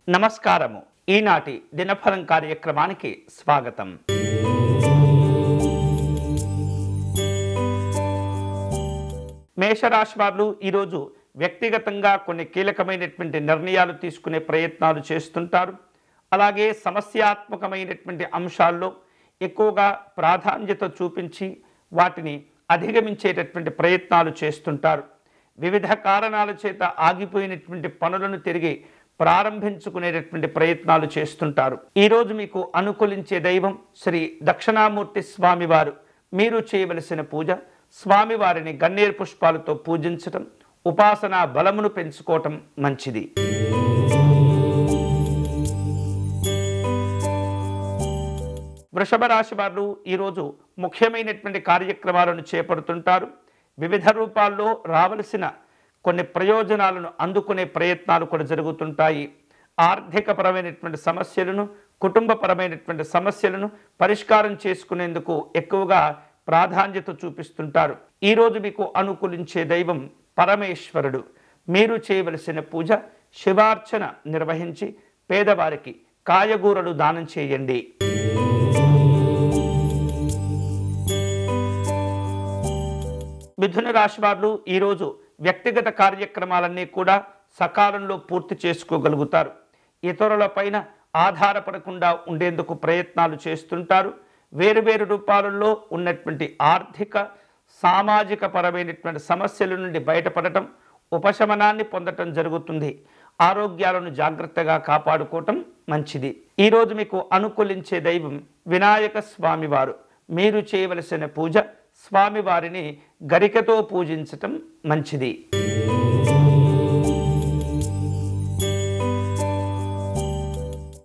నమస్కారము. ఈనాటి దినఫలం కార్యక్రమానికి స్వాగతం. మేషరాశి వారు ఈరోజు వ్యక్తిగతంగా కొన్ని కీలకమైనటువంటి నిర్ణయాలు తీసుకునే ప్రయత్నాలు చేస్తుంటారు. అలాగే సమస్యాత్మకమైనటువంటి అంశాల్లో ఎక్కువగా ప్రాధాన్యత చూపించి వాటిని అధిగమించేటటువంటి ప్రయత్నాలు చేస్తుంటారు. వివిధ కారణాల చేత ఆగిపోయినటువంటి పనులను తిరిగి ప్రారంభించుకునేటటువంటి ప్రయత్నాలు చేస్తుంటారు. ఈరోజు మీకు అనుకూలించే దైవం శ్రీ దక్షిణామూర్తి స్వామివారు. మీరు చేయవలసిన పూజ స్వామివారిని గన్నేరు పుష్పాలతో పూజించటం, ఉపాసనా బలమును పెంచుకోవటం మంచిది. వృషభ రాశి వారు ఈరోజు ముఖ్యమైనటువంటి కార్యక్రమాలను చేపడుతుంటారు. వివిధ రూపాల్లో రావలసిన కొన్ని ప్రయోజనాలను అందుకునే ప్రయత్నాలు కూడా జరుగుతుంటాయి. ఆర్థికపరమైనటువంటి సమస్యలను, కుటుంబపరమైనటువంటి సమస్యలను పరిష్కారం చేసుకునేందుకు ఎక్కువగా ప్రాధాన్యత చూపిస్తుంటారు. ఈరోజు మీకు అనుకూలించే దైవం పరమేశ్వరుడు. మీరు చేయవలసిన పూజ శివార్చన నిర్వహించి పేదవారికి కాయగూరలు దానం చేయండి. మిథున రాశి వారు ఈరోజు వ్యక్తిగత కార్యక్రమాలన్నీ కూడా సకాలంలో పూర్తి చేసుకోగలుగుతారు. ఇతరులపైన ఆధారపడకుండా ఉండేందుకు ప్రయత్నాలు చేస్తుంటారు. వేరువేరు రూపాలలో ఉన్నటువంటి ఆర్థిక, సామాజిక పరమైనటువంటి సమస్యల నుండి బయటపడటం, ఉపశమనాన్ని పొందటం జరుగుతుంది. ఆరోగ్యాలను జాగ్రత్తగా కాపాడుకోవటం మంచిది. ఈరోజు మీకు అనుకూలించే దైవం వినాయక స్వామివారు. మీరు చేయవలసిన పూజ స్వామివారిని గరికతో పూజించటం మంచిది.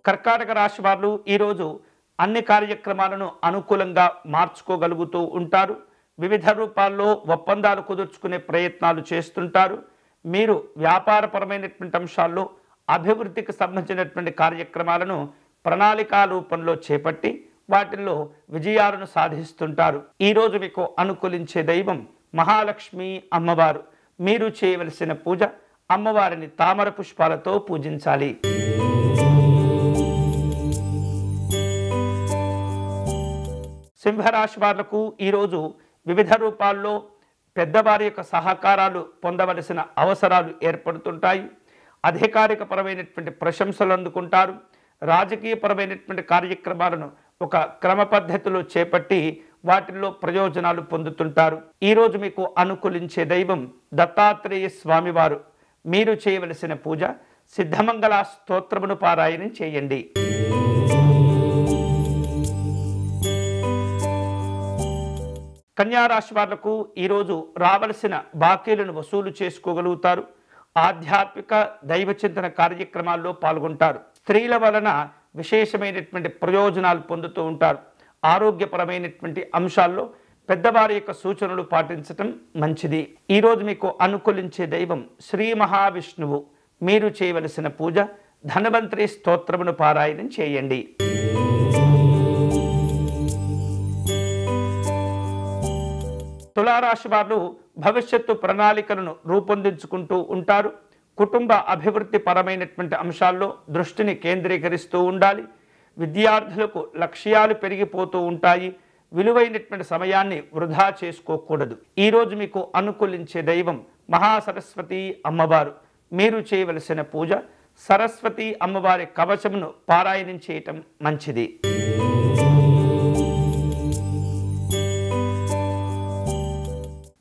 కర్కాటక రాశి వారు ఈరోజు అన్ని కార్యక్రమాలను అనుకూలంగా మార్చుకోగలుగుతూ ఉంటారు. వివిధ రూపాల్లో ఒప్పందాలు కుదుర్చుకునే ప్రయత్నాలు చేస్తుంటారు. మీరు వ్యాపారపరమైనటువంటి అంశాల్లో అభివృద్ధికి సంబంధించినటువంటి కార్యక్రమాలను ప్రణాళికా రూపంలో చేపట్టి వాటిల్లో విజయాలను సాధిస్తుంటారు. ఈరోజు మీకు అనుకూలించే దైవం మహాలక్ష్మి అమ్మవారు. మీరు చేయవలసిన పూజ అమ్మవారిని తామర పుష్పాలతో పూజించాలి. సింహరాశి వాళ్లకు ఈరోజు వివిధ రూపాల్లో పెద్దవారి యొక్క సహకారాలు పొందవలసిన అవసరాలు ఏర్పడుతుంటాయి. అధికారికపరమైనటువంటి ప్రశంసలు అందుకుంటారు. రాజకీయపరమైనటువంటి కార్యక్రమాలను ఒక క్రమ పద్ధతిలో చేపట్టి వాటిల్లో ప్రయోజనాలు పొందుతుంటారు. ఈరోజు మీకు అనుకూలించే దైవం దత్తాత్రేయ స్వామివారు. మీరు చేయవలసిన పూజ సిద్ధమంగళ స్తోత్రమును పారాయణం చేయండి. కన్యారాశి వాళ్లకు ఈరోజు రావలసిన బాకీలను వసూలు చేసుకోగలుగుతారు. ఆధ్యాత్మిక దైవచింతన కార్యక్రమాల్లో పాల్గొంటారు. స్త్రీల వలన విశేషమైనటువంటి ప్రయోజనాలు పొందుతూ ఉంటారు. ఆరోగ్యపరమైనటువంటి అంశాల్లో పెద్దవారి యొక్క సూచనలు పాటించటం మంచిది. ఈరోజు మీకు అనుకూలించే దైవం శ్రీ మహావిష్ణువు. మీరు చేయవలసిన పూజ ధన్వంతరి స్తోత్రమును పారాయణం చేయండి. తులారాశి వారు భవిష్యత్తు ప్రణాళికలను రూపొందించుకుంటూ ఉంటారు. కుటుంబ అభివృద్ధి పరమైనటువంటి అంశాల్లో దృష్టిని కేంద్రీకరిస్తూ ఉండాలి. విద్యార్థులకు లక్ష్యాలు పెరిగిపోతూ ఉంటాయి. విలువైనటువంటి సమయాన్ని వృధా చేసుకోకూడదు. ఈరోజు మీకు అనుకూలించే దైవం మహాసరస్వతి అమ్మవారు. మీరు చేయవలసిన పూజ సరస్వతి అమ్మవారి కవచమును పారాయణం చేయటం మంచిది.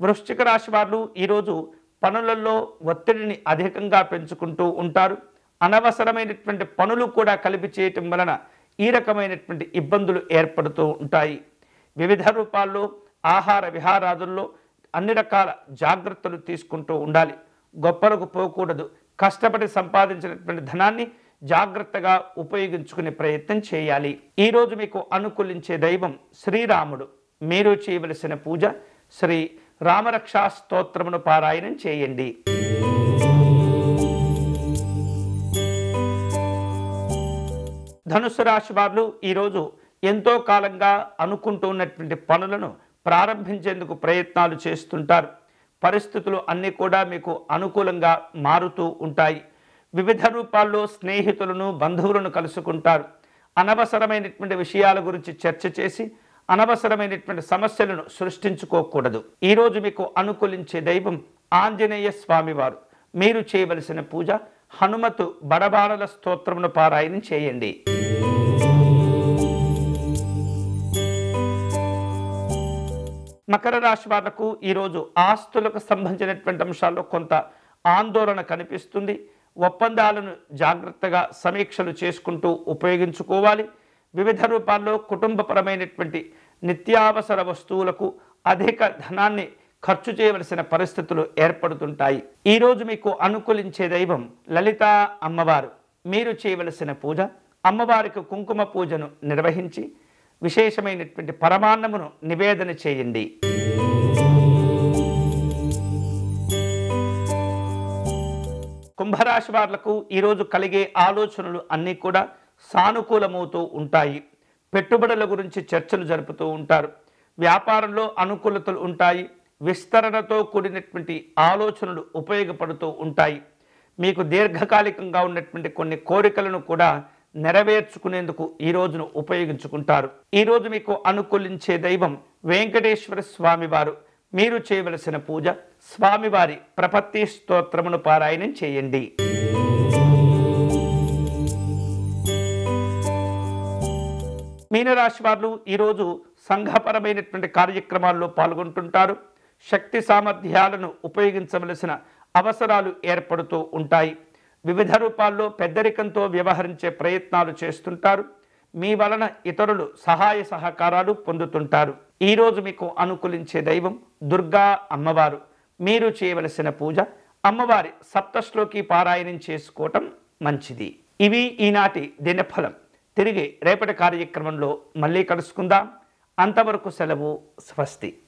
వృశ్చిక రాశి వారు ఈరోజు పనులలో ఒత్తిడిని అధికంగా పెంచుకుంటూ ఉంటారు. అనవసరమైనటువంటి పనులు కూడా కలిపి చేయటం వలన ఈ రకమైనటువంటి ఇబ్బందులు ఏర్పడుతూ ఉంటాయి. వివిధ రూపాల్లో ఆహార విహారాదుల్లో అన్ని రకాల జాగ్రత్తలు తీసుకుంటూ ఉండాలి. గొప్పలకు పోకూడదు. కష్టపడి సంపాదించినటువంటి ధనాన్ని జాగ్రత్తగా ఉపయోగించుకునే ప్రయత్నం చేయాలి. ఈరోజు మీకు అనుకూలించే దైవం శ్రీరాముడు. మీరు చేయవలసిన పూజ శ్రీ రామరక్షా స్తోత్రమును పారాయణం చేయండి. ధనుస్సు రాశి వారు ఈరోజు ఎంతో కాలంగా అనుకుంటున్నటువంటి పనులను ప్రారంభించేందుకు ప్రయత్నాలు చేస్తుంటారు. పరిస్థితులు అన్నీ కూడా మీకు అనుకూలంగా మారుతూ ఉంటాయి. వివిధ రూపాల్లో స్నేహితులను బంధువులను కలుసుకుంటారు. అనవసరమైనటువంటి విషయాల గురించి చర్చ చేసి అనవసరమైనటువంటి సమస్యలను సృష్టించుకోకూడదు. ఈరోజు మీకు అనుకూలించే దైవం ఆంజనేయ స్వామివారు. మీరు చేయవలసిన పూజ హనుమతు బడబారల స్తోత్రమును పారాయణం చేయండి. మకర రాశి వాళ్లకు ఈరోజు ఆస్తులకు సంబంధించినటువంటి అంశాల్లో కొంత ఆందోళన కనిపిస్తుంది. ఒప్పందాలను జాగ్రత్తగా సమీక్షలు చేసుకుంటూ ఉపయోగించుకోవాలి. వివిధ రూపాల్లో కుటుంబపరమైనటువంటి నిత్యావసర వస్తువులకు అధిక ధనాన్ని ఖర్చు చేయవలసిన పరిస్థితులు ఏర్పడుతుంటాయి. ఈరోజు మీకు అనుకూలించే దైవం లలితా అమ్మవారు. మీరు చేయవలసిన పూజ అమ్మవారికి కుంకుమ పూజను నిర్వహించి విశేషమైనటువంటి పరమాన్నమును నివేదన చేయండి. కుంభరాశి వాళ్లకు ఈరోజు కలిగే ఆలోచనలు అన్నీ కూడా సానుకూలమవుతూ ఉంటాయి. పెట్టుబడుల గురించి చర్చలు జరుపుతూ ఉంటారు. వ్యాపారంలో అనుకూలతలు ఉంటాయి. విస్తరణతో కూడినటువంటి ఆలోచనలు ఉపయోగపడుతూ ఉంటాయి. మీకు దీర్ఘకాలికంగా ఉన్నటువంటి కొన్ని కోరికలను కూడా నెరవేర్చుకునేందుకు ఈ రోజును ఉపయోగించుకుంటారు. ఈరోజు మీకు అనుకూలించే దైవం వెంకటేశ్వర స్వామివారు. మీరు చేయవలసిన పూజ స్వామివారి ప్రపత్తి స్తోత్రమును పారాయణం చేయండి. మీనరాశి వారు ఈరోజు సంఘపరమైనటువంటి కార్యక్రమాల్లో పాల్గొంటుంటారు. శక్తి సామర్థ్యాలను ఉపయోగించవలసిన అవసరాలు ఏర్పడుతూ ఉంటాయి. వివిధ రూపాల్లో పెద్దరికంతో వ్యవహరించే ప్రయత్నాలు చేస్తుంటారు. మీ వలన ఇతరులు సహాయ సహకారాలు పొందుతుంటారు. ఈరోజు మీకు అనుకూలించే దైవం దుర్గా అమ్మవారు. మీరు చేయవలసిన పూజ అమ్మవారి సప్తశ్లోకి పారాయణం చేసుకోవటం మంచిది. ఇవి ఈనాటి దినఫలం. తిరిగి రేపటి కార్యక్రమంలో మళ్ళీ కలుసుకుందాం. అంతవరకు సెలవు. స్వస్తి.